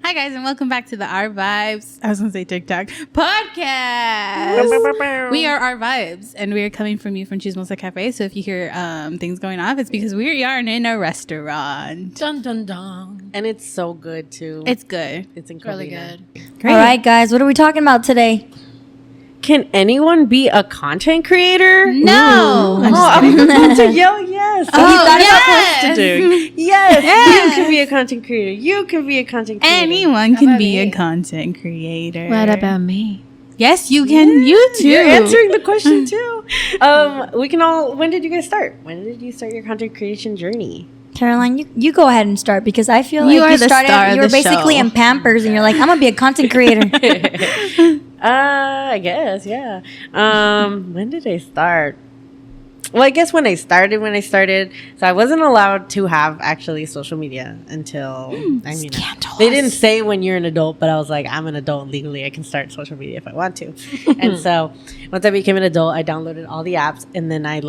Hi guys, and welcome back to the Our Vibes, I was going to say TikTok, podcast. We are Our Vibes, and we are coming from you from Chismosa Cafe. So if you hear things going off, it's because we are in a restaurant. Dun dun dun. And it's so good too. It's good. It's incredibly Really good. Great. All right, guys, what are we talking about today? Can anyone be a content creator? No. I'm about to yell yes. Oh, That's yes. what I'm supposed to do. Yes. You can be a content creator. You can be a content creator. Anyone can be a content creator. What about me? Yes, you can. You too. You're answering the question too. We can all. When did you guys start? When did you start your content creation journey? Caroline, you go ahead and start because I feel You like are you the started. star of You were the basically show. in Pampers, and you're like, I'm gonna be a content creator. I guess, yeah. When did I start? Well, I guess when I started, so I wasn't allowed to have actually social media until, they didn't say when you're an adult, but I was like, I'm an adult legally. I can start social media if I want to. And so once I became an adult, I downloaded all the apps, and then I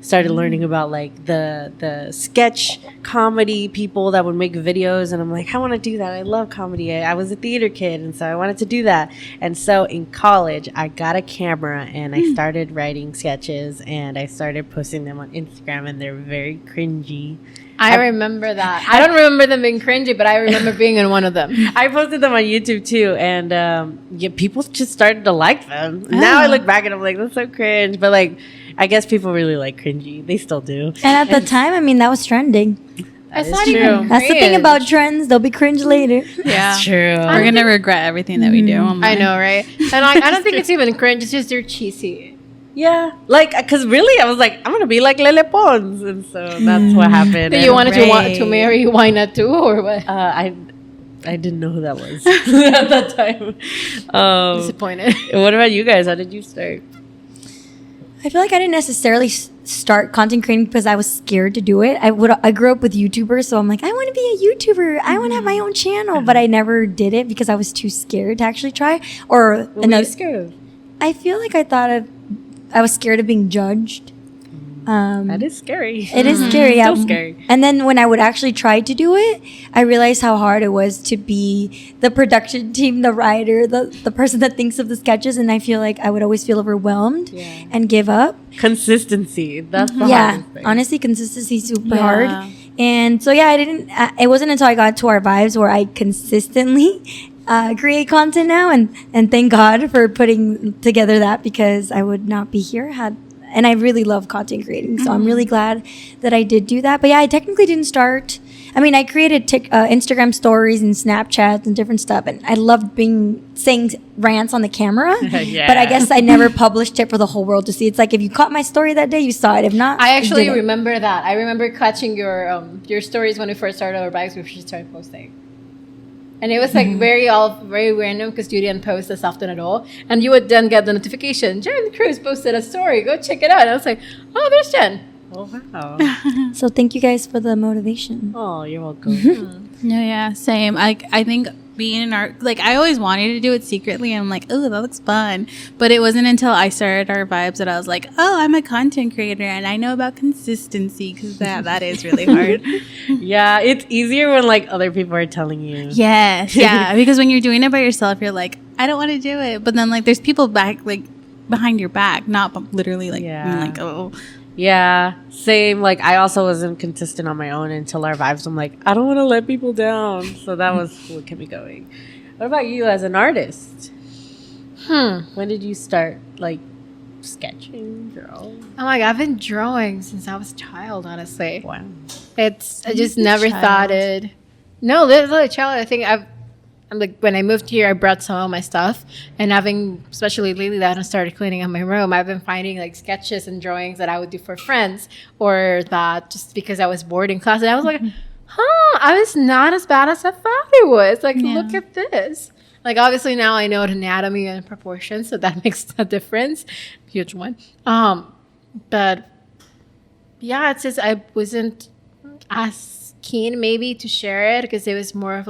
started learning about the sketch comedy people that would make videos. And I'm like, I want to do that. I love comedy. I was a theater kid, and so I wanted to do that. And so in college, I got a camera and I started writing sketches, and I started posting them on Instagram, and they're very cringy. I remember that. I don't remember them being cringy, but I remember being in one of them. I posted them on YouTube too, and people just started to like them. Now I look back and I'm like, that's so cringe, but I guess people really like cringy. They still do. And at the time, that was trending. That's is not true. even That's the thing cringe. about trends; they'll be cringe later. Yeah. That's true. We're going to regret everything that we do. online. I know, right? And I don't think it's even cringe. It's just they're cheesy. Yeah, because really, I was like, I'm gonna be like Lele Pons, and so that's what happened. Do you wanted to marry Why Not too, or what? I didn't know who that was at that time. Disappointed. What about you guys? How did you start? I feel like I didn't necessarily start content creating because I was scared to do it. I grew up with YouTubers, so I'm like, I want to be a YouTuber. I want to have my own channel, but I never did it because I was too scared to actually try. Or What were you scared of? I feel like I was scared of being judged. That is scary. It is scary. Still scary. And then when I would actually try to do it, I realized how hard it was to be the production team, the writer, the person that thinks of the sketches. And I feel like I would always feel overwhelmed and give up. Consistency. That's the Yeah, hardest thing. honestly, consistency is super hard. And so, I didn't, it wasn't until I got to Our Vibes where I consistently create content now. And thank God for putting together that, because I would not be here and I really love content creating. So I'm really glad that I did do that. But I technically didn't start. I created Instagram stories and Snapchats and different stuff. And I loved saying rants on the camera. Yeah. But I guess I never published it for the whole world to see. It's like if you caught my story that day, you saw it. If not, I actually you didn't. remember that. I remember catching your stories when we first started our bikes before you started posting. And it was very random because you didn't post as often at all. And you would then get the notification, Jen Cruz posted a story, go check it out. And I was like, oh, there's Jen. Oh, wow. So thank you guys for the motivation. Oh, you're welcome. No, yeah, same. I think being in art, I always wanted to do it secretly. And I'm like, oh, that looks fun. But it wasn't until I started Our Vibes that I was like, oh, I'm a content creator and I know about consistency, because that is really hard. Yeah, it's easier when other people are telling you. Yes, yeah. Because when you're doing it by yourself, you're like, I don't want to do it. But then there's people back behind your back, not literally being like, oh. Yeah, same. I also wasn't consistent on my own until Our Vibes. I'm like, I don't want to let people down. So that was what kept me going. What about you as an artist? When did you start sketching, drawing? Oh my God, I've been drawing since I was a child, honestly. Wow. I just never thought it. No, literally a child. I think when I moved here, I brought some of my stuff, and especially lately that I started cleaning up my room, I've been finding sketches and drawings that I would do for friends, or that just because I was bored in class, and I was like, I was not as bad as I thought it was. Look at this. Obviously now I know anatomy and proportions, so that makes a difference, huge one. But yeah, it's just I wasn't as keen maybe to share it because it was more of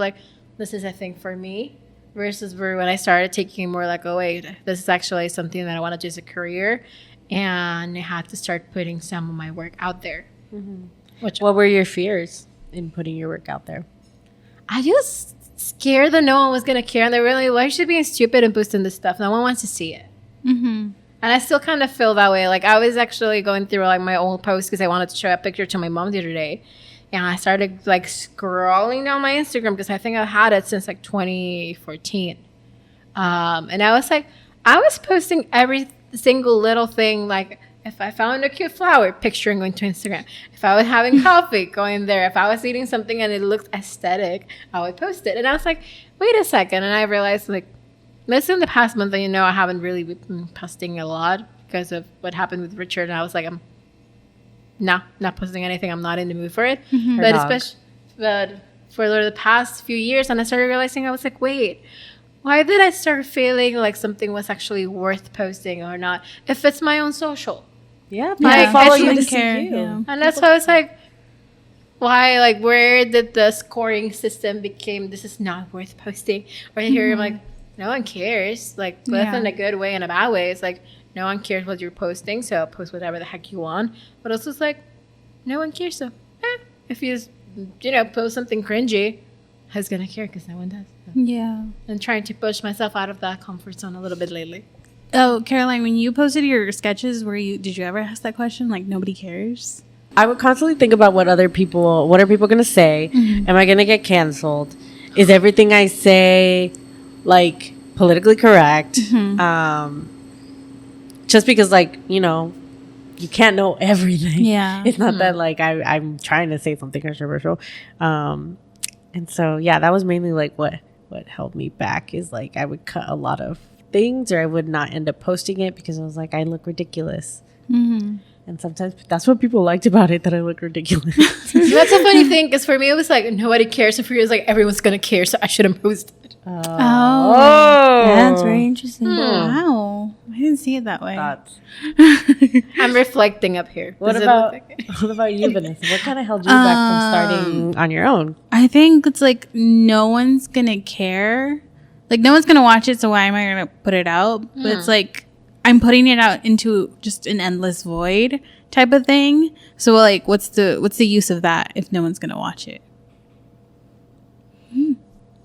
this is a thing for me, versus when I started taking more oh wait, this is actually something that I want to do as a career, and I had to start putting some of my work out there. What were your fears in putting your work out there? I just scared that no one was going to care. And they're really, why is she being stupid and posting this stuff? No one wants to see it. Mm-hmm. And I still kind of feel that way. Like, I was actually going through, like, my old posts because I wanted to show a picture to my mom the other day. And I started, like, scrolling down my Instagram because I think I've had it since, like, 2014. And I was like, I was posting every single little thing. Like, if I found a cute flower, picture and going to Instagram. If I was having coffee, going there. If I was eating something and it looked aesthetic, I would post it. And I was like, wait a second. And I realized, like, most in the past month, you know, I haven't really been posting a lot because of what happened with Richard. And I was like, I'm not posting anything. I'm not in the mood for it. Mm-hmm. But for the past few years, and I started realizing, I was like, wait, why did I start feeling like something was actually worth posting or not? If it's my own social. Yeah, I follow you you to to care. see you. Yeah. And that's why I was like, why, like, where did the scoring system became, this is not worth posting? Or here I'm like, no one cares. Like, both in a good way and a bad way. It's like, no one cares what you're posting, so post whatever the heck you want. But also it's like, no one cares, so if you just, you know, post something cringy, who's gonna care? Because no one does. So. Yeah. I'm trying to push myself out of that comfort zone a little bit lately. Oh, Caroline, when you posted your sketches, did you ever ask that question? Like, nobody cares? I would constantly think about what are people going to say? Mm-hmm. Am I going to get canceled? Is everything I say, like, politically correct? Mm-hmm. Just because, like, you know, you can't know everything. Yeah. It's not that, like, I'm trying to say something controversial. And so, yeah, that was mainly, like, what held me back is, like, I would cut a lot of things or I would not end up posting it because I was like, I look ridiculous. Mm-hmm. And sometimes that's what people liked about it, that I look ridiculous. That's a funny thing, because for me, it was like, nobody cares. And for you, it's like, everyone's going to care, so I shouldn't post it. Oh. Yeah, that's very interesting. Wow. I didn't see it that way. I'm reflecting up here. What Does it about look like- what about you, Vanessa? What kind of held you back from starting on your own? I think it's like no one's going to care. Like, no one's going to watch it, so why am I going to put it out? But it's like, I'm putting it out into just an endless void type of thing. So, like, what's the use of that if no one's going to watch it?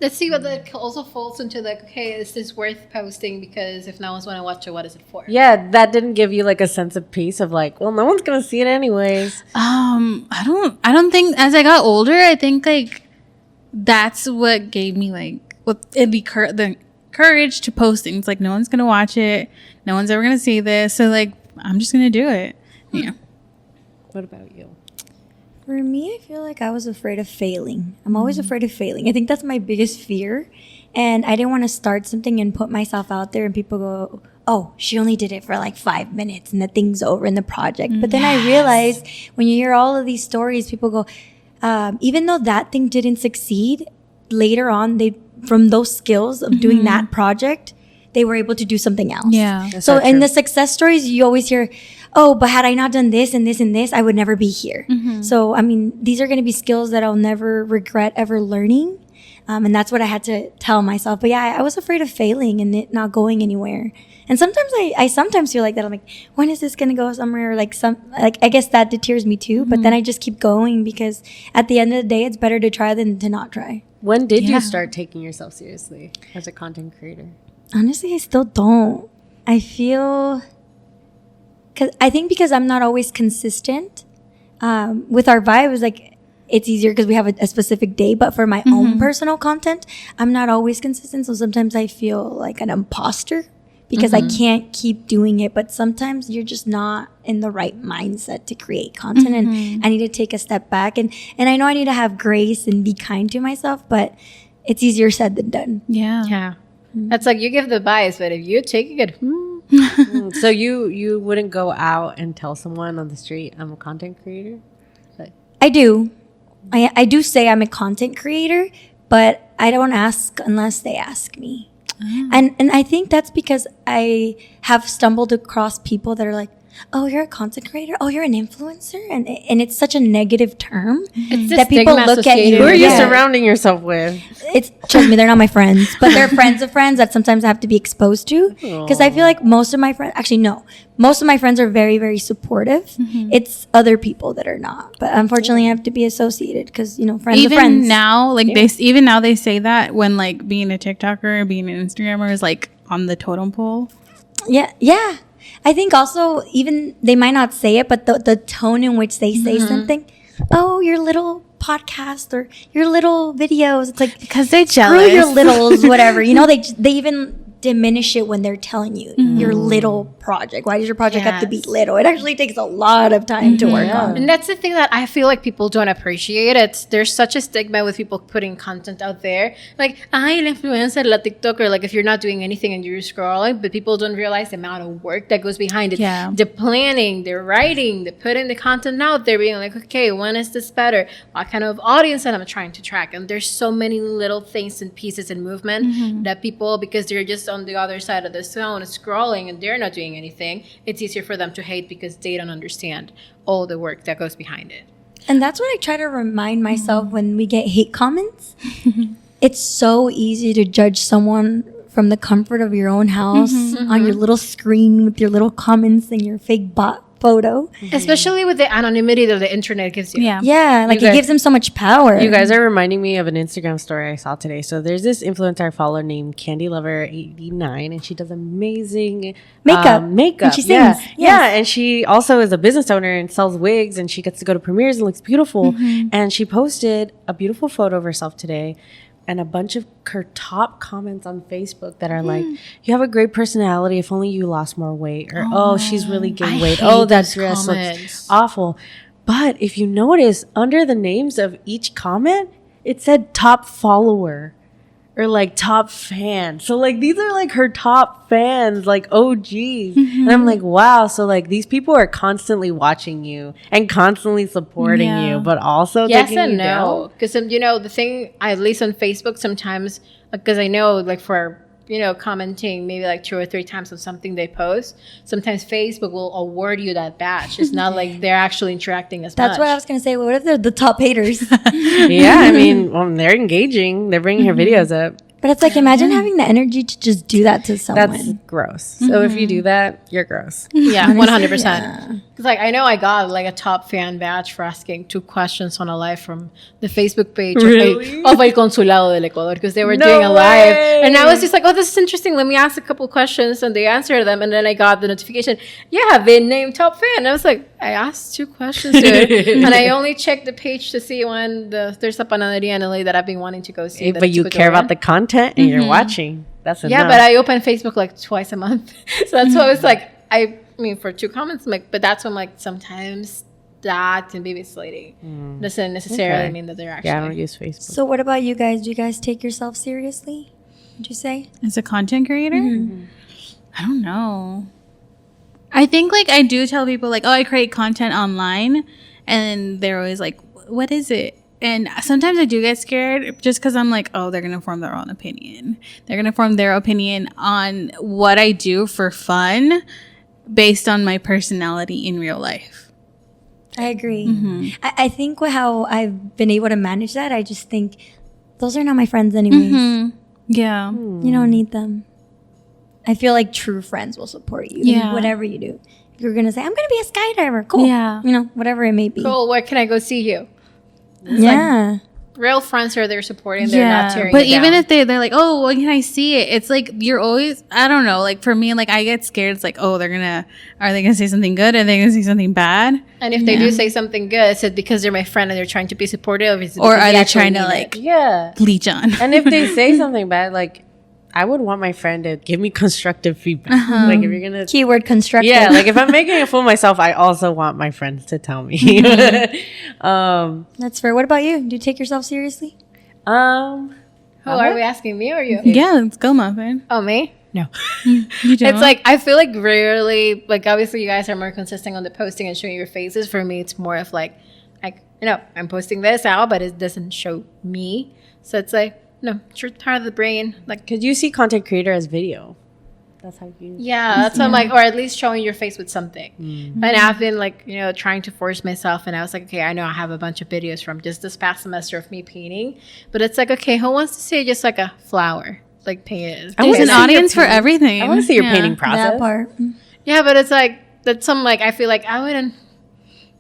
Let's see what that also falls into, like, okay, is this worth posting? Because if no one's going to watch it, what is it for? Yeah, that didn't give you like a sense of peace of like, well, no one's gonna see it anyways. I don't think, as I got older, I think, like, that's what gave me, like, the courage to post things. Like, no one's gonna watch it, no one's ever gonna see this, so, like, I'm just gonna do it. Yeah. What about you? For me, I feel like I was afraid of failing. I'm always afraid of failing. I think that's my biggest fear. And I didn't want to start something and put myself out there and people go, oh, she only did it for like 5 minutes and the thing's over in the project. But then I realized when you hear all of these stories, people go, even though that thing didn't succeed, later on, from those skills of doing that project, they were able to do something else. Yeah. That's So not in true. the success stories, you always hear, oh, but had I not done this and this and this, I would never be here. So, I mean, these are going to be skills that I'll never regret ever learning. And that's what I had to tell myself. But yeah, I was afraid of failing and it not going anywhere. And sometimes I sometimes feel like that. I'm like, when is this going to go somewhere? Like I guess that deters me too. But then I just keep going because at the end of the day, it's better to try than to not try. When did Yeah. you start taking yourself seriously as a content creator? Honestly, I still don't. I feel... I think because I'm not always consistent with our vibes, like it's easier because we have a specific day. But for my own personal content, I'm not always consistent. So sometimes I feel like an imposter because I can't keep doing it. But sometimes you're just not in the right mindset to create content, and I need to take a step back. And I know I need to have grace and be kind to myself, but it's easier said than done. Yeah. Yeah. That's like, you give the bias, but if you're taking it, So you wouldn't go out and tell someone on the street, I'm a content creator? Like, I do. I do say I'm a content creator, but I don't ask unless they ask me. And I think that's because I have stumbled across people that are like, oh, you're a content creator, oh, you're an influencer, and it's such a negative term It's that people look at you. Who are you Yeah. surrounding yourself with? It's, trust me, they're not my friends, but they're friends of friends that sometimes I have to be exposed to, because I feel like most of my friends, actually no, most of my friends are very, very supportive. It's other people that are not, but unfortunately I have to be associated because, you know, friends of friends. Even now, like even now they say that when like being a TikToker, being an Instagrammer is like on the totem pole. Yeah. I think also, even they might not say it, but the tone in which they say something, oh, your little podcast or your little videos, it's like, Because they're screw jealous. your littles, whatever. You know, they even diminish it when they're telling you your little project. Why does your project have to be Yes. little? It actually takes a lot of time to work on. And that's the thing that I feel like people don't appreciate. There's such a stigma with people putting content out there. Like, ay, la influencer, la TikToker. Like, if you're not doing anything and you're scrolling, but people don't realize the amount of work that goes behind it. Yeah. The planning, the writing, the putting the content out there, being like, okay, when is this better? What kind of audience that I'm trying to track? And there's so many little things and pieces and movement that people, because they're just on the other side of the zone scrolling and they're not doing anything, it's easier for them to hate because they don't understand all the work that goes behind it. And that's what I try to remind myself when we get hate comments. It's so easy to judge someone from the comfort of your own house on your little screen with your little comments and your fake bot photo. Especially with the anonymity that the internet gives you. Yeah. Yeah, like You it guys- gives them so much power. You guys are reminding me of an Instagram story I saw today. So there's this influencer I follow named CandyLover89, and she does amazing Makeup. Makeup. And she sings. Yeah. Yes. Yeah, and she also is a business owner and sells wigs, and she gets to go to premieres and looks beautiful. And she posted a beautiful photo of herself today. And a bunch of her top comments on Facebook that are like, "You have a great personality. If only you lost more weight," or "Oh, she's really gained I weight. hate Oh, that those dress comments. looks awful." But if you notice, under the names of each comment, it said top follower or like top fan. So like these are like her top fans, like OGs. And I'm like, wow. So like these people are constantly watching you and constantly supporting Yeah. you, but also Yes taking and you no. down. Because, you know, the thing, at least on Facebook, sometimes, because I know, like, for, you know, commenting maybe like 2 or 3 times on something they post, sometimes Facebook will award you that badge. It's not like they're actually interacting as That's much. what I was going to say. What if they're the top haters? Yeah, I mean, well, they're engaging. They're bringing her videos up. But it's like, imagine having the energy to just do that to someone. That's gross. So if you do that, you're gross. Yeah, Honestly, 100%. yeah. Because, like, I know I got, like, a top fan badge for asking 2 questions on a live from the Facebook page Really? of El Consulado del Ecuador, because they were No doing a live. way. And I was just like, oh, this is interesting. Let me ask a couple questions. And they answered them. And then I got the notification, you have been named top fan. And I was like, I asked 2 questions, dude. And I only checked the page to see when there's a panaderia in LA that I've been wanting to go see. But you care about the content and you're watching. That's enough. Yeah, but I open Facebook like twice a month. So that's why I was like, I mean, for 2 comments, I'm like, but that's when, like, sometimes that can be misleading. Doesn't necessarily Okay. mean that they're actually. Yeah, I don't use Facebook. So what about you guys? Do you guys take yourself seriously? Would you say? As a content creator? I don't know. I think like I do tell people like, oh, I create content online, and they're always like, what is it? And sometimes I do get scared just because I'm like, oh, they're going to form their own opinion. They're going to form their opinion on what I do for fun based on my personality in real life. I agree. I think how I've been able to manage that, I just think those are not my friends anyways. Yeah. You don't need them. I feel like true friends will support you in whatever you do. If you're going to say, I'm going to be a skydiver. Cool. Yeah. You know, whatever it may be. Cool, where can I go see you? Yeah. Real friends are there supporting, they're not tearing but you even down. if they're like, oh, when can I see it? It's like you're always, I don't know. Like for me, like I get scared. It's like, oh, are they gonna say something good? Are they gonna say something bad? And if they do say something good, is it because they're my friend and they're trying to be supportive? Is it Or because are they actually trying to mean like it? Yeah. bleach on? And if they say something bad, like, I would want my friend to give me constructive feedback. Like, if you're going to. Keyword constructive. Yeah, like if I'm making a fool of myself, I also want my friends to tell me. That's fair. What about you? Do you take yourself seriously? Oh, are we asking me or you? Yeah, let's go, muffin. Oh, me? No. You don't? It's like, I feel like rarely, like, obviously you guys are more consistent on the posting and showing your faces. For me, it's more of like, you know, I'm posting this out, but it doesn't show me. So it's like, no, it's part of the brain. Like, Because you see content creator as video. That's how you. Yeah, that's what I'm like, or at least showing your face with something. And I've been like, trying to force myself, and I was like, okay, I know I have a bunch of videos from just this past semester of me painting, but it's like, okay, who wants to see just like a flower, like painted? There's an audience for everything. I want to see your painting process. That part. Yeah, but it's like that's some like I feel like I wouldn't.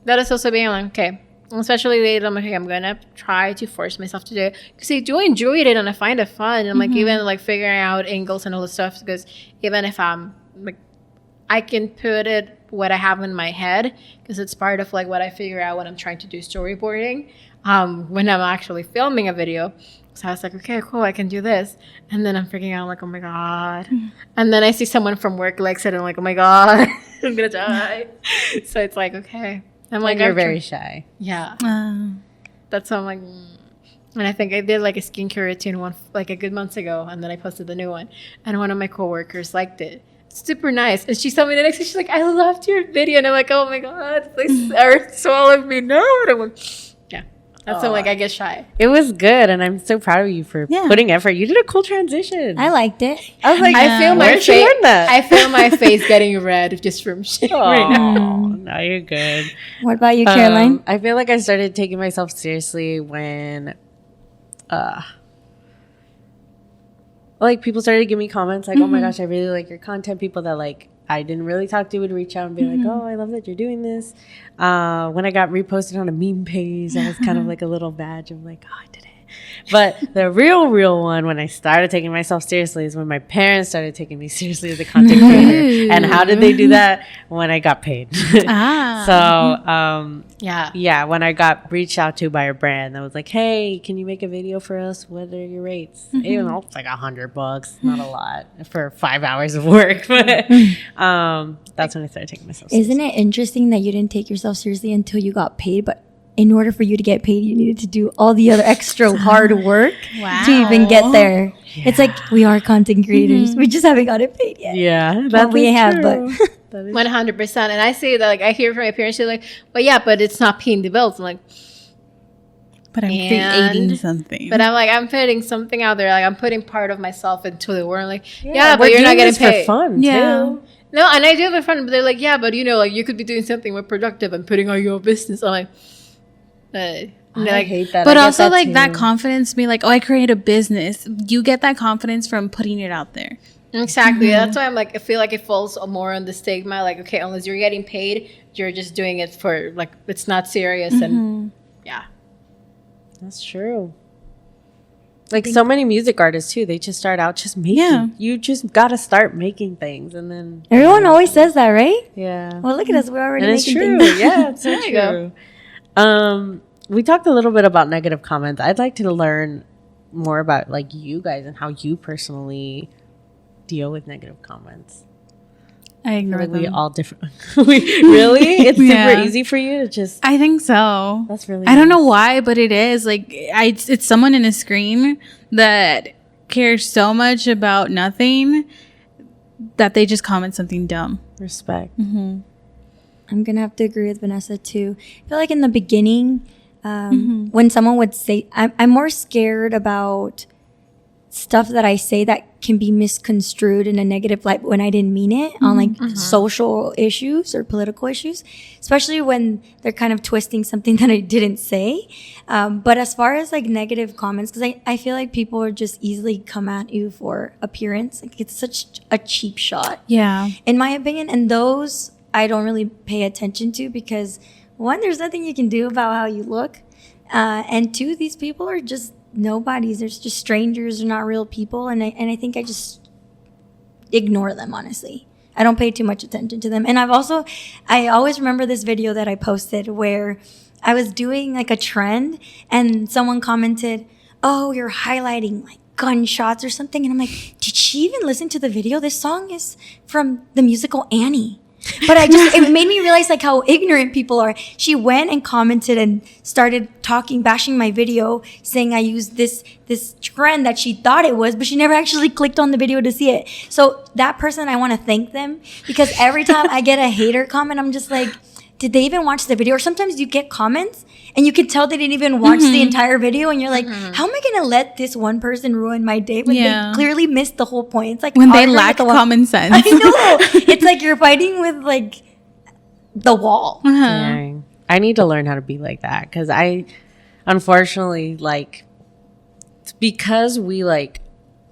That is also being like, okay, especially later, I'm like, okay, I'm gonna try to force myself to do it because I do enjoy it and I find it fun. And like even like figuring out angles and all this stuff, because even if I'm like, I can put it what I have in my head because it's part of like what I figure out when I'm trying to do storyboarding. When I'm actually filming a video. So I was like, okay, cool, I can do this. And then I'm freaking out, I'm like, oh my God. And then I see someone from work likes it, and I'm like, oh my God, I'm gonna die. So it's like, okay. I'm like, you're very shy. Yeah. That's why I'm like, And I think I did like a skincare routine like a good month ago, and then I posted the new one. And one of my coworkers liked it. It's super nice. And she saw me the next day, she's like, I loved your video. And I'm like, oh my God, this are swallowing me. No. And I'm like, yeah. That's when like I get shy. It was good, and I'm so proud of you for putting effort. You did a cool transition. I liked it. I was like, I feel my where'd you face. learn that? I feel my face getting red just from shit right now. No, you're good. What about you, Caroline? I feel like I started taking myself seriously when, like people started to give me comments like, "Oh my gosh, I really like your content." People that like I didn't really talk to would reach out and be like, "Oh, I love that you're doing this." When I got reposted on a meme page, I was kind of like a little badge of like, "Oh, I did it." But the real one, when I started taking myself seriously, is when my parents started taking me seriously as a content creator. And how did they do that? When I got paid. So, yeah, when I got reached out to by a brand that was like, "Hey, can you make a video for us? What are your rates?" Even though it's like $100, not a lot for 5 hours of work. But that's when I started taking myself seriously. Isn't it interesting that you didn't take yourself seriously until you got paid, but in order for you to get paid, you needed to do all the other extra hard work to even get there. Yeah. It's like we are content creators. We just haven't gotten paid yet. Yeah, that we have, true. but 100%. And I say that like I hear from my parents, they're like, but it's not paying the bills. I'm like, but I'm creating something. But I'm like, I'm putting something out there. Like I'm putting part of myself into the world. Like, but you're not getting paid. For fun, too. No, and I do it for fun. But they're like, but like you could be doing something more productive and putting on your business. I'm like. I hate that. But also that like that confidence, be like, oh, I create a business. You get that confidence from putting it out there. Exactly. That's why I'm like, I feel like it falls more on the stigma. Like, okay, unless you're getting paid, you're just doing it for like it's not serious. And yeah, that's true. Like so many music artists too, they just start out just making. Yeah. You just gotta start making things, and then everyone always says that, right? Yeah. Well, look at us, we're already and making it's true. things. Yeah, it's so true. We talked a little bit about negative comments. I'd like to learn more about like you guys and how you personally deal with negative comments. I ignore them. We all different. Really? It's super easy for you to just. I think so. That's really. I don't know why, but it is like it's someone in a screen that cares so much about nothing that they just comment something dumb. Respect. I'm gonna have to agree with Vanessa too. I feel like in the beginning, when someone would say, I'm more scared about stuff that I say that can be misconstrued in a negative light when I didn't mean it on like social issues or political issues, especially when they're kind of twisting something that I didn't say. But as far as like negative comments, because I feel like people are just easily come at you for appearance. Like it's such a cheap shot. Yeah. In my opinion. And those I don't really pay attention to because one, there's nothing you can do about how you look. And two, these people are just nobodies. They're just strangers. They're not real people. And I think I just ignore them, honestly. I don't pay too much attention to them. And I always remember this video that I posted where I was doing like a trend and someone commented, "Oh, you're highlighting like gunshots or something." And I'm like, did she even listen to the video? This song is from the musical Annie. But it made me realize like how ignorant people are. She went and commented and started bashing my video, saying I used this trend that she thought it was, but she never actually clicked on the video to see it. So that person, I want to thank them because every time I get a hater comment, I'm just like, did they even watch the video? Or sometimes you get comments and you could tell they didn't even watch the entire video, and you're like, how am I gonna let this one person ruin my day when they clearly missed the whole point? It's like when they lack common sense. I know. It's like you're fighting with like the wall. Dang. I need to learn how to be like that, because I unfortunately, like, because we like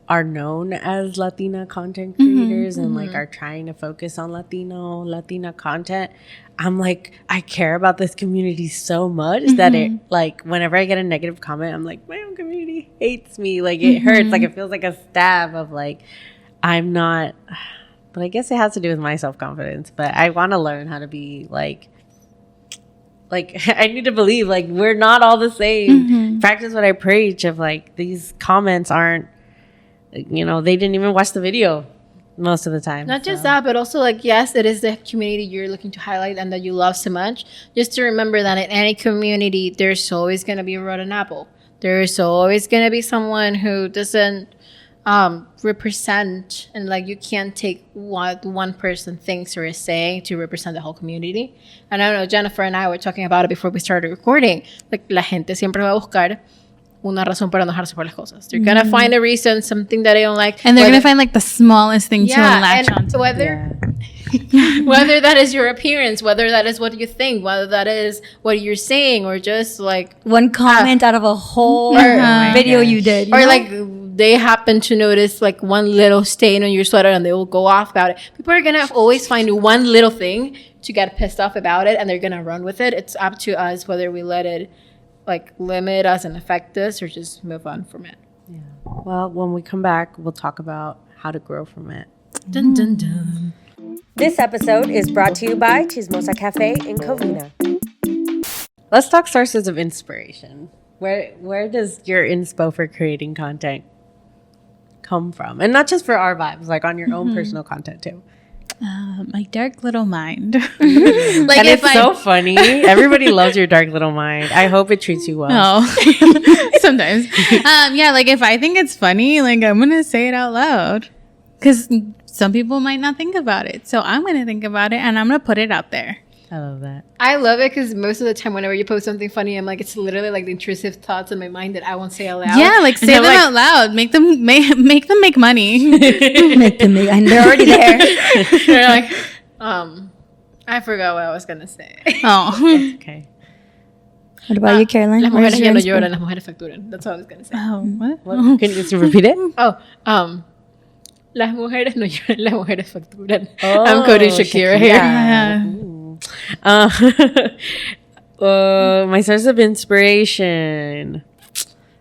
are known as Latina content creators and like are trying to focus on Latina content, I'm like, I care about this community so much that it, like, whenever I get a negative comment, I'm like, my own community hates me. Like, it hurts. Like, it feels like a stab of like, I'm not, but I guess it has to do with my self-confidence. But I want to learn how to be like I need to believe like we're not all the same. Practice what I preach of like, these comments aren't, you know, they didn't even watch the video most of the time. Not just that, but also like, yes, it is the community you're looking to highlight and that you love so much. Just to remember that in any community, there's always going to be a rotten apple. There's always going to be someone who doesn't represent, and like you can't take what one person thinks or is saying to represent the whole community. And I don't know, Jennifer and I were talking about it before we started recording. Like, la gente siempre va a buscar una razón para enojarse por las cosas. They're gonna find a reason, something that they don't like, and they're gonna find like the smallest thing to latch on to. Whether that is your appearance, whether that is what you think, whether that is what you're saying, or just like one comment out of a whole video you did, or like they happen to notice like one little stain on your sweater and they will go off about it. People are gonna always find one little thing to get pissed off about it, and they're gonna run with it. It's up to us whether we let it like limit us and affect us, or just move on from it. Yeah. Well, when we come back, we'll talk about how to grow from it. Dun, dun, dun. This episode is brought to you by Chismosa Cafe in Covina. Let's talk sources of inspiration. Where does your inspo for creating content come from? And not just for our vibes, like on your own personal content too. My dark little mind. Like, and it's so funny. Everybody loves your dark little mind. I hope it treats you well. Oh, sometimes. Yeah, like if I think it's funny, like I'm gonna say it out loud, because some people might not think about it. So I'm gonna think about it and I'm gonna put it out there. I love that. I love it because most of the time, whenever you post something funny, I'm like, it's literally like the intrusive thoughts in my mind that I won't say out loud. Yeah, like say them out loud. Make them make money. Make them make, and they're already there. They're like, I forgot what I was gonna say. Oh, okay. What about you, Caroline? Las mujeres ya no lloran, las mujeres facturan. That's all I was gonna say. Oh, what? Can you repeat it? Las mujeres no lloran, las mujeres facturan. I'm quoting Shakira here. Yeah. My source of inspiration,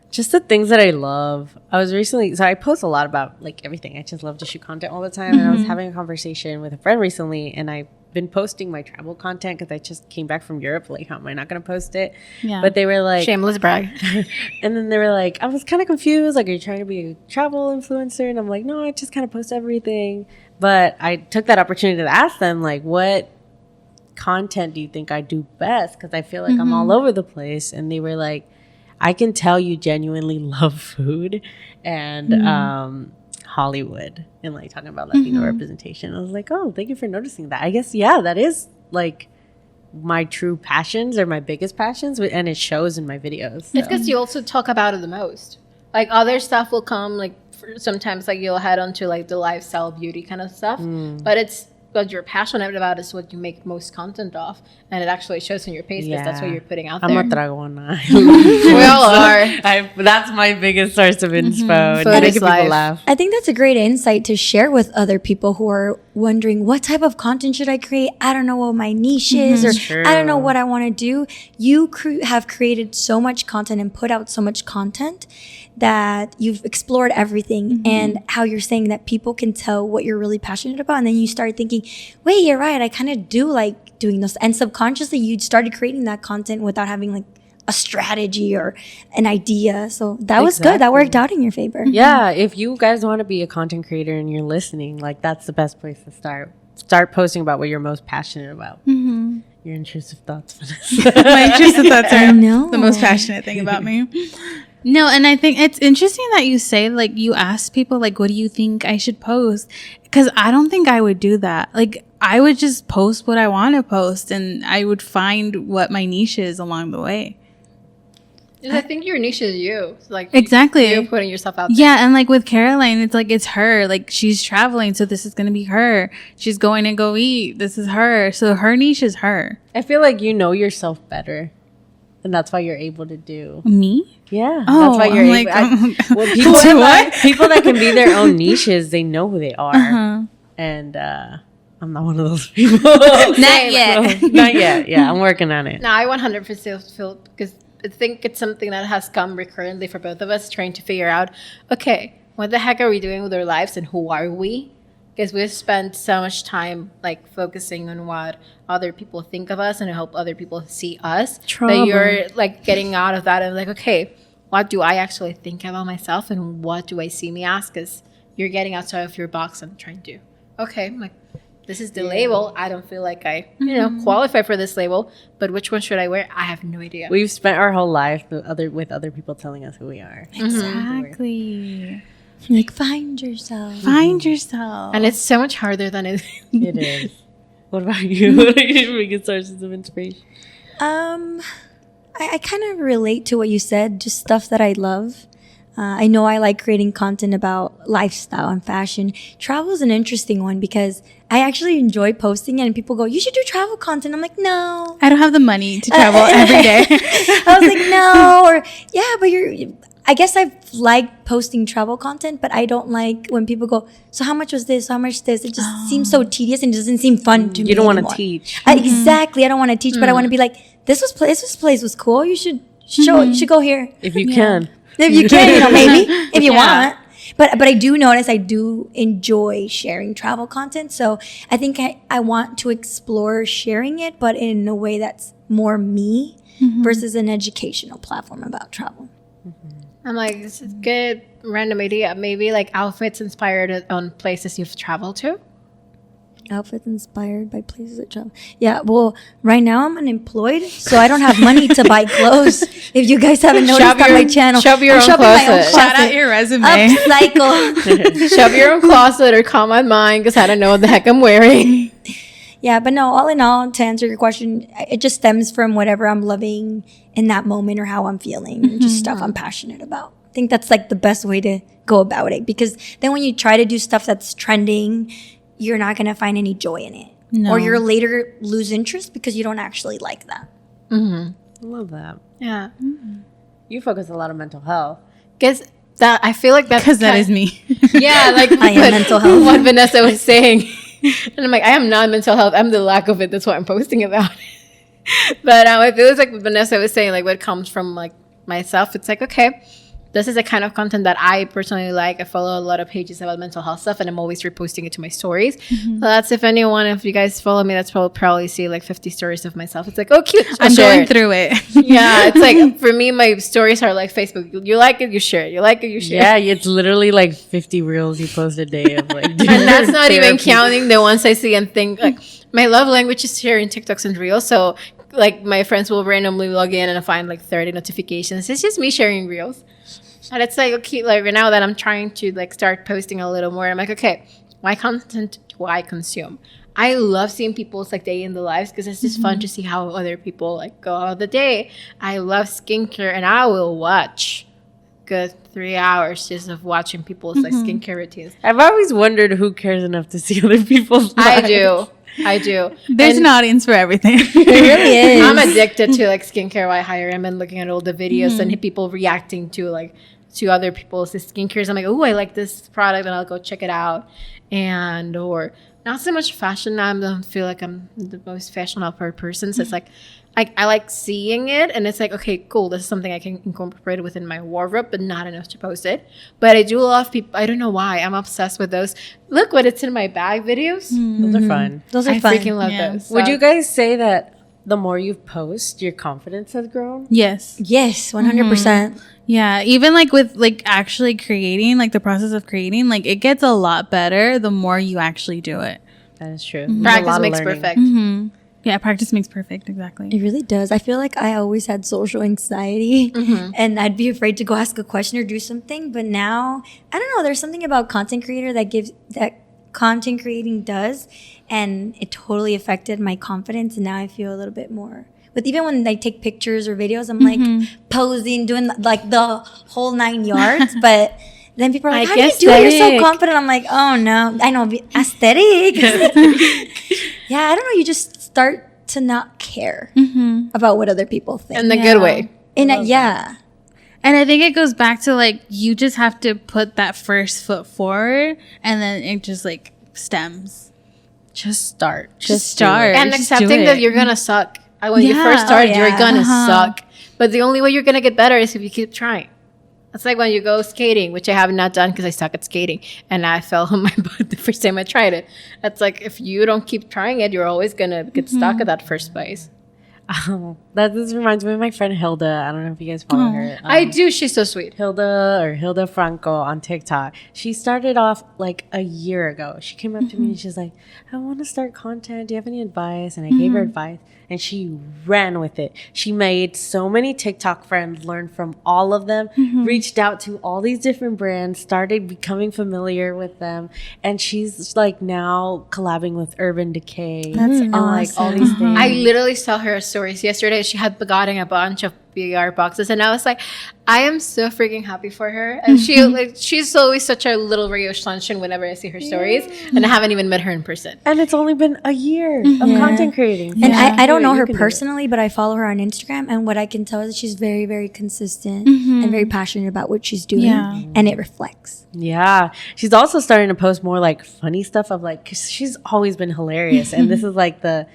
just the things that I love. I was recently, so I post a lot about like everything. I just love to shoot content all the time. And I was having a conversation with a friend recently, and I've been posting my travel content because I just came back from Europe. Like, how am I not going to post it? Yeah. But they were like, shameless brag. And then they were like, I was kind of confused. Like, are you trying to be a travel influencer? And I'm like, no, I just kind of post everything. But I took that opportunity to ask them, like, what content do you think I do best? Because I feel like I'm all over the place. And they were like, I can tell you genuinely love food and Hollywood and like talking about Latino representation. I was like, oh, thank you for noticing that. I guess, yeah, that is like my true passions or my biggest passions, and it shows in my videos. So. It's because you also talk about it the most. Like other stuff will come, like sometimes like you'll head onto like the lifestyle beauty kind of stuff, but it's what you're passionate about is what you make most content of, and it actually shows in your page because that's what you're putting out there. I'm a dragona. We all are. That's my biggest source of inspo. Food is people life. Laugh. I think that's a great insight to share with other people who are wondering, what type of content should I create? I don't know what my niche is, or True. I don't know what I want to do. You have created so much content and put out so much content that you've explored everything, and how you're saying that people can tell what you're really passionate about. And then you start thinking, wait, you're right. I kind of do like doing those. And subconsciously you started creating that content without having like a strategy or an idea. So that was good. That worked out in your favor. Yeah. If you guys want to be a content creator and you're listening, like that's the best place to start. Start posting about what you're most passionate about. Your intrusive thoughts, Vanessa. My intrusive thoughts are know. the most passionate thing about me. No, and I think it's interesting that you say, like, you ask people, like, what do you think I should post? Because I don't think I would do that. Like, I would just post what I want to post, and I would find what my niche is along the way. I think your niche is you. Like Exactly. you're putting yourself out there. Yeah, and like with Caroline, it's like it's her. Like she's traveling, so this is gonna be her. She's going to go eat. This is her. So her niche is her. I feel like you know yourself better, and that's why you're able to do. Me? Yeah, Oh, that's why you're I'm able. like, well, people, people that can be their own niches, they know who they are, and I'm not one of those people. Not yet. Not yet. Yeah, I'm working on it. No, I 100% feel because I think it's something that has come recurrently for both of us, trying to figure out, okay, what the heck are we doing with our lives and who are we? Because we've spent so much time like focusing on what other people think of us and help other people see us. Trauma. That you're like getting out of that and like, okay, what do I actually think about myself and what do I see me as? Because you're getting outside of your box and trying to, okay, I'm like, this is the label. I don't feel like I, qualify for this label. But which one should I wear? I have no idea. We've spent our whole life with other people telling us who we are. Exactly. Like, find yourself. Find yourself. And it's so much harder than it It is. What about you? What are your biggest sources of inspiration? I kind of relate to what you said, just stuff that I love. I know I like creating content about lifestyle and fashion. Travel is an interesting one because I actually enjoy posting it and people go, you should do travel content. I'm like, no. I don't have the money to travel every day. I was like, no. Or, yeah, but I guess I like posting travel content, but I don't like when people go, so how much was this? How much this? It just seems so tedious and doesn't seem fun to me. You don't want to anymore. teach. Exactly. I don't want to teach, but I want to be like, this place was cool. You should show it. You should go here. If you can. If you can, maybe if you want. But I do notice I do enjoy sharing travel content. So I think I want to explore sharing it, but in a way that's more me versus an educational platform about travel. I'm like, this is good random idea. Maybe like outfits inspired on places you've traveled to. Outfits inspired by places I travel. Yeah, well, right now I'm unemployed, so I don't have money to buy clothes. If you guys haven't noticed on my channel, shove your I'm own shopping my closet. Shout out your resume. Upcycle. Shove your own closet or come on mine because I don't know what the heck I'm wearing. Yeah, but no, all in all, to answer your question, it just stems from whatever I'm loving in that moment or how I'm feeling, just stuff I'm passionate about. I think that's like the best way to go about it, because then when you try to do stuff that's trending, you're not going to find any joy in it. No. Or you'll later lose interest because you don't actually like that. I love that. Yeah. You focus a lot on mental health. Because that, I feel like that's Because that is me. Yeah, like I am mental health. what Vanessa was saying. And I'm like, I am not mental health. I'm the lack of it. That's what I'm posting about. But it feels like what Vanessa was saying, like what comes from like myself. It's like, okay, this is the kind of content that I personally like. I follow a lot of pages about mental health stuff, and I'm always reposting it to my stories. So that's if you guys follow me, that's probably see like 50 stories of myself. It's like, oh, cute. I'm going through it. Yeah, it's like for me, my stories are like Facebook. You like it, you share it. You like it, you share. Yeah, it's literally like 50 reels you post a day of like. And that's not even counting the ones I see and think like my love language is sharing TikToks and reels. So like my friends will randomly log in and I find like 30 notifications. It's just me sharing reels. And it's like, okay, like right now that I'm trying to like start posting a little more, I'm like, okay, what content do I consume? I love seeing people's like day in the lives because it's just fun to see how other people like go out the day. I love skincare and I will watch good 3 hours just of watching people's like skincare routines. I've always wondered who cares enough to see other people's lives. I do. There's an audience for everything. It really is. I'm addicted to like skincare while hiring and looking at all the videos and people reacting to like to other people's skincares. I'm like, oh, I like this product and I'll go check it out. Or not so much fashion. I don't feel like I'm the most fashionable person. So it's like I like seeing it and it's like, okay, cool. This is something I can incorporate within my wardrobe, but not enough to post it. But I do love people. I don't know why. I'm obsessed with those. Look what it's in my bag videos. Those are fun. Those are I fun. freaking love Yeah. those. Would you guys say that the more you post, your confidence has grown? Yes. Yes, 100%. Yeah. Even like with like actually creating, like the process of creating, like it gets a lot better the more you actually do it. That is true. Practice makes perfect. Yeah. Practice makes perfect. Exactly. It really does. I feel like I always had social anxiety and I'd be afraid to go ask a question or do something. But now, I don't know, there's something about content creator that content creating does. And it totally affected my confidence. And now I feel a little bit more But even when they take pictures or videos, I'm like posing, doing like the whole 9 yards. But then people are like, how do you do it? You're so confident. I'm like, oh no, I know, aesthetic. Yeah, I don't know. You just start to not care about what other people think. In the good way. Yeah. And I think it goes back to like, you just have to put that first foot forward, and then it just like stems. Just start. Just start. And just accepting that you're going to suck. When you first start, you're going to suck. But the only way you're going to get better is if you keep trying. It's like when you go skating, which I have not done because I suck at skating. And I fell on my butt the first time I tried it. It's like, if you don't keep trying it, you're always going to get stuck at that first place. This reminds me of my friend Hilda. I don't know if you guys follow her. I do. She's so sweet. Hilda Franco on TikTok. She started off like a year ago. She came up to me and she's like, I want to start content. Do you have any advice? And I gave her advice, and she ran with it. She made so many TikTok friends, learned from all of them, reached out to all these different brands, started becoming familiar with them. And she's like now collabing with Urban Decay. That's and like all these things. I literally saw her stories yesterday. She had gotten a bunch of PR boxes, and I was like, I am so freaking happy for her. And she's always such a little ray of sunshine whenever I see her stories, and I haven't even met her in person. And it's only been a year of content creating. And I don't know her personally, but I follow her on Instagram, and what I can tell is she's very, very consistent and very passionate about what she's doing, and it reflects. Yeah. She's also starting to post more like funny stuff of like, 'cause she's always been hilarious. And this is like the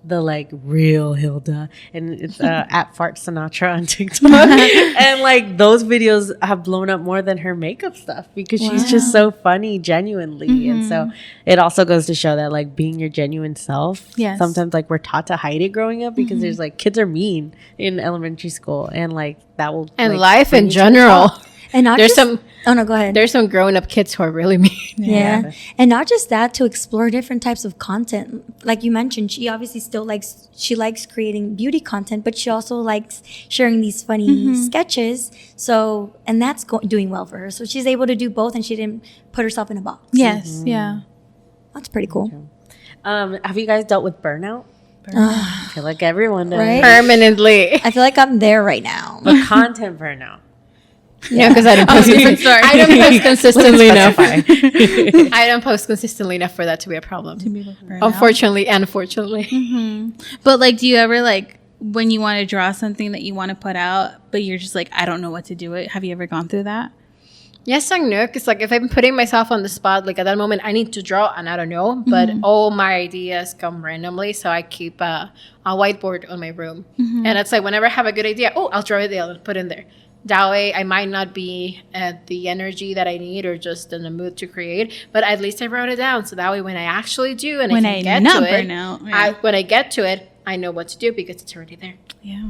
like real Hilda, and it's at Fart Sinatra on TikTok. And like those videos have blown up more than her makeup stuff because she's just so funny genuinely. And so it also goes to show that like being your genuine self, sometimes like we're taught to hide it growing up because there's like kids are mean in elementary school, and like that will and like, life in general. And not there's just, oh no, go ahead. There's some grown up kids who are really mean. Yeah. And not just that, to explore different types of content. Like you mentioned, she obviously still likes creating beauty content, but she also likes sharing these funny sketches. So, and that's doing well for her. So she's able to do both, and she didn't put herself in a box. Yes. Yeah. That's pretty cool. Have you guys dealt with burnout? I feel like everyone does. Right? Permanently. I feel like I'm there right now. But content burnout. Yeah, because I don't post consistently enough. I don't post consistently enough for that to be a problem. Unfortunately and fortunately. But like, do you ever like, when you want to draw something that you want to put out, but you're just like, I don't know what to do it? Have you ever gone through that? Yes and no, because like if I'm putting myself on the spot, like at that moment I need to draw and I don't know, but all my ideas come randomly, so I keep a whiteboard on my room, and it's like whenever I have a good idea, I'll draw it, I'll put it in there. That way I might not be at the energy that I need or just in the mood to create, but at least I wrote it down, so that way when I actually do and when I get to it, I know what to do because it's already there. Yeah.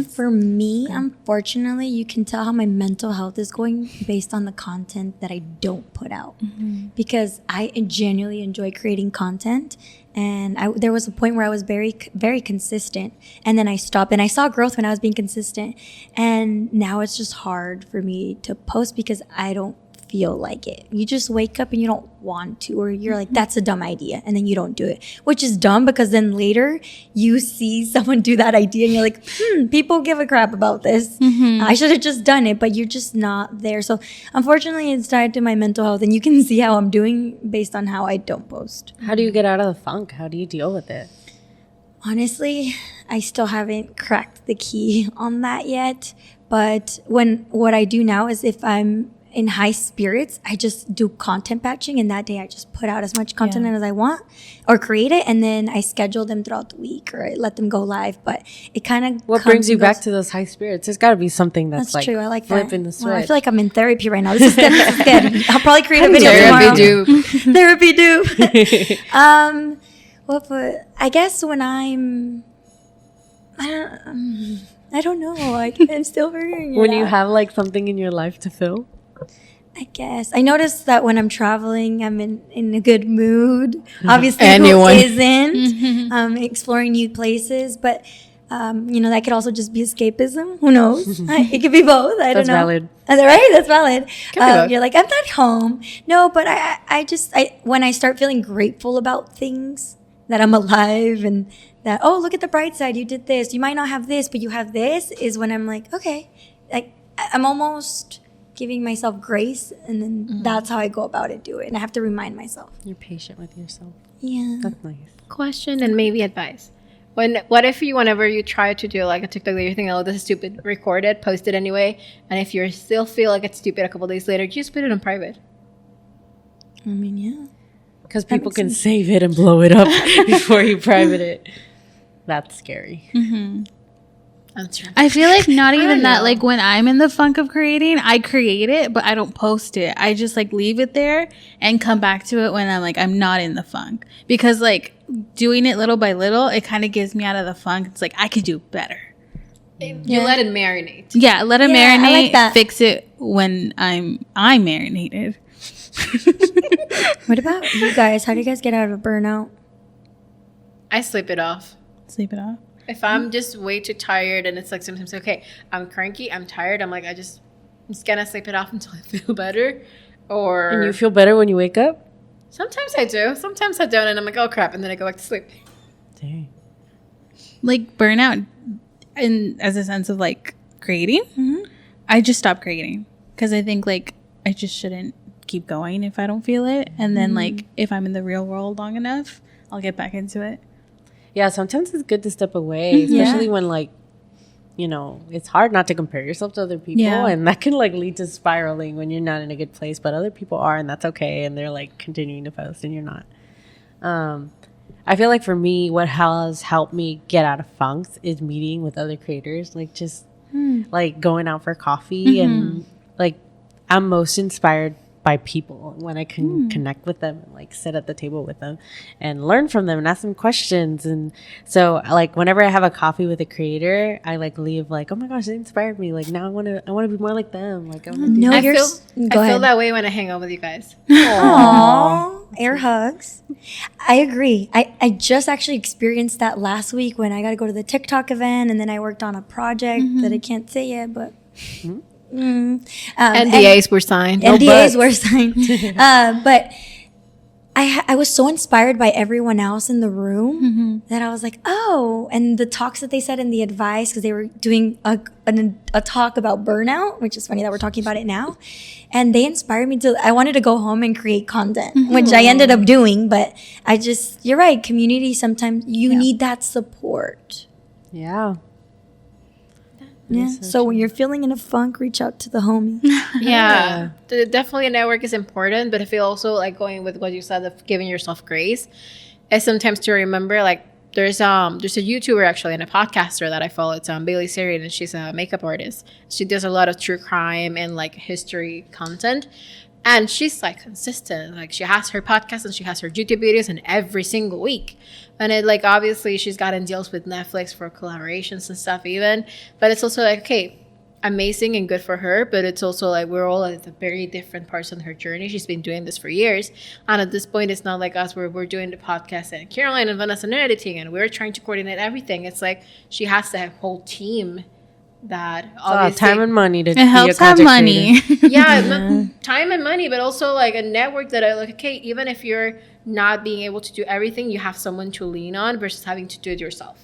For me, unfortunately, you can tell how my mental health is going based on the content that I don't put out. Because I genuinely enjoy creating content. And there was a point where I was very, very consistent. And then I stopped. And I saw growth when I was being consistent. And now it's just hard for me to post because I don't feel like it. You just wake up and you don't want to, or you're like, that's a dumb idea, and then you don't do it, which is dumb because then later you see someone do that idea and you're like, people give a crap about this. I should have just done it, but you're just not there. So unfortunately it's tied to my mental health, and you can see how I'm doing based on how I don't post. How do you get out of the funk? How do you deal with it? Honestly, I still haven't cracked the key on that yet, but what I do now is if I'm in high spirits, I just do content batching, and that day I just put out as much content as I want or create it, and then I schedule them throughout the week or I let them go live. But it kind of what brings you back to those high spirits? There's got to be something that's like true. I like flipping that. the switch. Well, I feel like I'm in therapy right now. This is good. This is good. I'll probably create a video tomorrow. Therapy do. I guess when I don't know. I'm still figuring it out. When you have like something in your life to fill? I guess. I noticed that when I'm traveling, I'm in a good mood. Obviously, Anyone. who isn't? Exploring new places. But, that could also just be escapism. Who knows? It could be both. I don't know. Valid. Right? That's valid. You're like, I'm not home. No, but I when I start feeling grateful about things, that I'm alive and that, oh, look at the bright side, you did this, you might not have this, but you have this, is when I'm like, okay, like I'm almost giving myself grace, and then that's how I go about it, do it. And I have to remind myself. You're patient with yourself. Yeah. That's nice. Question and maybe advice. What if you, whenever you try to do like a TikTok that you're thinking, oh, this is stupid, record it, post it anyway, and if you still feel like it's stupid a couple days later, just put it on private. I mean, yeah. Because people can save it and blow it up before you private it. That's scary. Mm-hmm. That's true. I feel like not even that. know. Like when I'm in the funk of creating, I create it, but I don't post it. I just like leave it there and come back to it when I'm like, I'm not in the funk. Because like doing it little by little, it kind of gives me out of the funk. It's like, I could do better. You let it marinate. Yeah, let it Yeah, I marinate. like that. Fix it when I'm marinated. What about you guys? How do you guys get out of a burnout? I sleep it off. Sleep it off. If I'm just way too tired and it's like sometimes, okay, I'm cranky, I'm tired, I'm like, I'm just gonna sleep it off until I feel better. Or And you feel better when you wake up? sometimes I do, sometimes I don't, and I'm like, oh crap, and then I go back to sleep. Dang. Like burnout in as a sense of like creating. I just stopped creating because I think like I just shouldn't keep going if I don't feel it. And then like if I'm in the real world long enough, I'll get back into it. Yeah, sometimes it's good to step away, especially when, like, you know, it's hard not to compare yourself to other people. Yeah. And that can, like, lead to spiraling when you're not in a good place. But other people are, and that's okay. And they're, like, continuing to post, and you're not. I feel like for me, what has helped me get out of funks is meeting with other creators. Like, just, like, going out for coffee. And, like, I'm most inspired by people when I can connect with them and like sit at the table with them and learn from them and ask them questions. And so like whenever I have a coffee with a creator, I like leave like, oh my gosh, they inspired me. Like now I want to be more like them. Like I want to do No, I you're. feel, Go I feel ahead. that way when I hang out with you guys. Aww. Air hugs. I agree. I just actually experienced that last week when I got to go to the TikTok event, and then I worked on a project that I can't say yet, but. NDAs were signed. NDAs were signed. But I was so inspired by everyone else in the room that I was like, oh, and the talks that they said and the advice, because they were doing a talk about burnout, which is funny that we're talking about it now. And they inspired me I wanted to go home and create content, which I ended up doing. But you're right, community, sometimes you need that support. Yeah. Yeah. So when you're feeling in a funk, reach out to the homie. Yeah. Definitely a network is important, but I feel also like going with what you said of giving yourself grace is sometimes to remember like there's a YouTuber actually and a podcaster that I follow. It's Bailey Sarian, and she's a makeup artist. She does a lot of true crime and like history content. And she's like consistent. Like she has her podcast and she has her YouTube videos and every single week. And it like obviously she's gotten deals with Netflix for collaborations and stuff even. But it's also like, okay, amazing and good for her. But it's also like we're all at very different parts on her journey. She's been doing this for years. And at this point, it's not like us where we're doing the podcast and Caroline and Vanessa and editing and we're trying to coordinate everything. It's like she has to have a whole team that obviously time and money to It helps have money. time and money, but also like a network that I like, okay, even if you're not being able to do everything, you have someone to lean on versus having to do it yourself.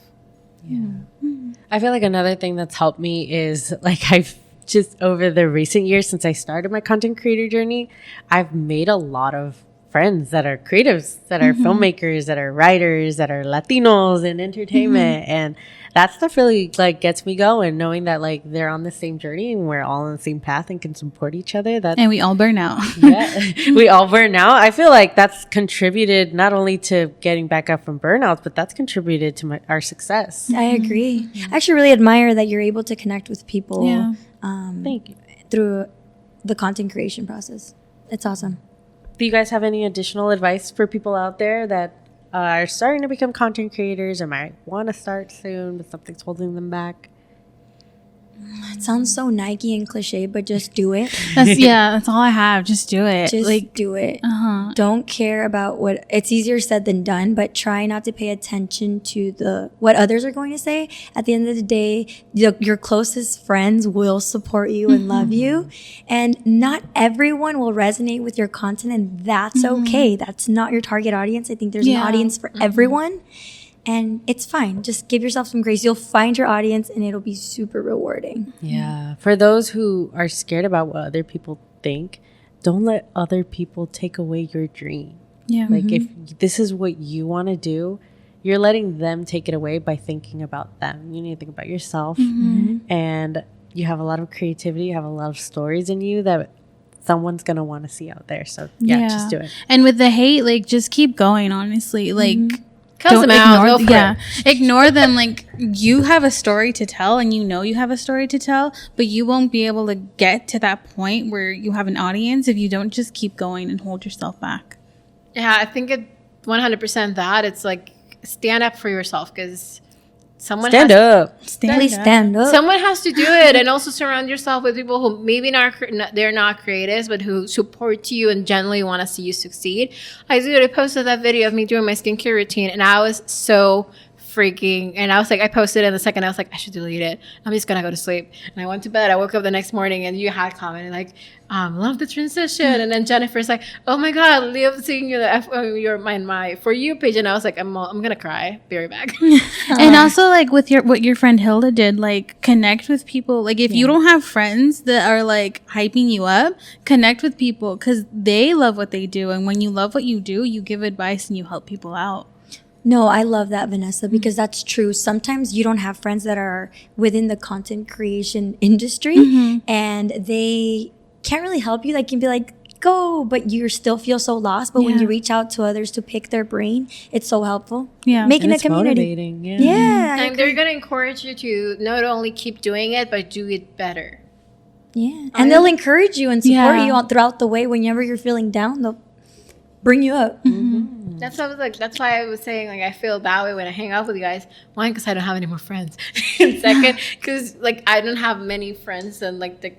I feel like another thing that's helped me is like I've just over the recent years since I started my content creator journey, I've made a lot of friends that are creatives, that are filmmakers, that are writers, that are Latinos in entertainment. And that stuff really like gets me going, knowing that like they're on the same journey and we're all on the same path and can support each other. And we all burn out. We all burn out. I feel like that's contributed not only to getting back up from burnouts, but that's contributed to our success. I agree. I actually really admire that you're able to connect with people Thank you. through the content creation process. It's awesome. Do you guys have any additional advice for people out there that are starting to become content creators or might want to start soon, but something's holding them back? It sounds so Nike and cliche, but just do it. That's all I have. Just do it. Just like do it. Don't care about what it's easier said than done, but try not to pay attention to what others are going to say. At the end of the day, your closest friends will support you and love you, and not everyone will resonate with your content, and that's okay. That's not your target audience. I think there's an audience for everyone. and it's fine. Just give yourself some grace. You'll find your audience, and it'll be super rewarding. Yeah. For those who are scared about what other people think, don't let other people take away your dream. Yeah. Like if this is what you want to do, you're letting them take it away by thinking about them. You need to think about yourself. And you have a lot of creativity. You have a lot of stories in you that someone's going to want to see out there. So yeah, just do it. And with the hate, like, just keep going, honestly. Like, Cuss them out. Ignore them. Like, you have a story to tell, and you know you have a story to tell, but you won't be able to get to that point where you have an audience if you don't just keep going and hold yourself back. Yeah, I think it 100% that. It's like, stand up for yourself, because someone Stand up. Please stand up. Someone has to do it, and also surround yourself with people who maybe they're not creatives, but who support you and genuinely want to see you succeed. I posted that video of me doing my skincare routine, and I was so freaking, and I was like, I posted it in the second, I was like, I should delete it. I'm just gonna go to sleep. And I went to bed. I woke up the next morning, and you had commented like, love the transition. And then Jennifer's like, oh my god, love seeing you my For You page. And I was like, I'm gonna cry. Be right back. And also, like, with what your friend Hilda did, like, connect with people. Like, if you don't have friends that are like hyping you up, connect with people, because they love what they do, and when you love what you do, you give advice and you help people out. No, I love that, Vanessa, because that's true. Sometimes you don't have friends that are within the content creation industry, and they can't really help you. Like, you can be like, go, but you still feel so lost. But when you reach out to others to pick their brain, it's so helpful. Yeah. Making and a it's community. Motivating. Yeah. And they're going to encourage you to not only keep doing it, but do it better. Yeah. And they'll encourage you and support you throughout the way. Whenever you're feeling down, they'll bring you up. That's what I was like. That's why I was saying, like, I feel that way when I hang out with you guys. One, because I don't have any more friends. And second, because, like, I don't have many friends and, like, the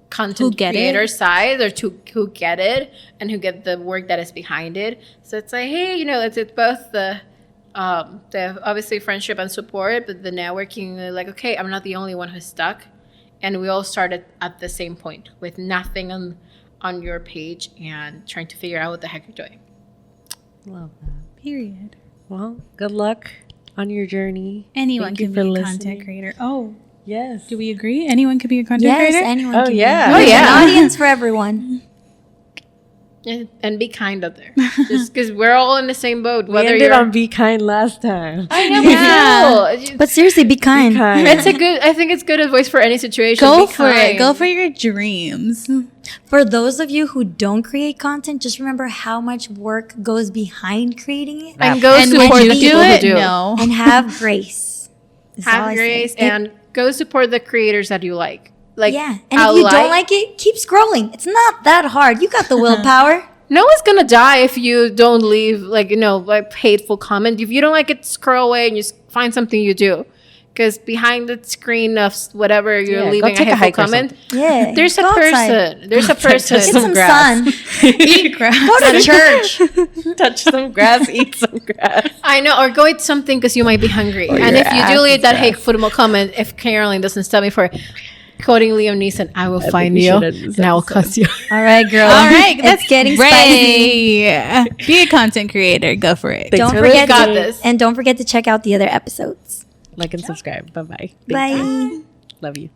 content creator side, or who get it and who get the work that is behind it. So it's like, hey, it's both the obviously friendship and support, but the networking. Like, okay, I'm not the only one who's stuck, and we all started at the same point with nothing on your page and trying to figure out what the heck you're doing. Love that. Period. Well, good luck on your journey. Anyone can be a content creator. Oh, yes. Do we agree? Anyone can be a content creator? Yes, anyone can. Oh, yeah. There's an audience for everyone. And be kind out there. Just because we're all in the same boat. We ended on be kind last time. I know, but seriously, be kind. I think it's good advice for any situation. Go for it. Go for your dreams. For those of you who don't create content, just remember how much work goes behind creating it. And go support the people who do. No. And have grace. Have grace and go support the creators that you like. Like, yeah, and if you don't like it, keep scrolling. It's not that hard. You got the willpower. No one's gonna die if you don't leave, like, like, hateful comment. If you don't like it, scroll away and just find something you do. Because behind the screen of whatever you're leaving a hateful comment, there's a person. Outside. There's a person. Get some sun. Eat grass. Go to church. Touch some grass. Eat some grass. I know, or go eat something because you might be hungry. And if you do leave that hateful comment, if Caroline doesn't stop me for quoting Liam Neeson, I will find you and I will cuss you. All right, girl. All right, that's getting spicy. Be a content creator. Go for it. Don't forget to check out the other episodes. Like and subscribe. Bye-bye. Bye. Love you.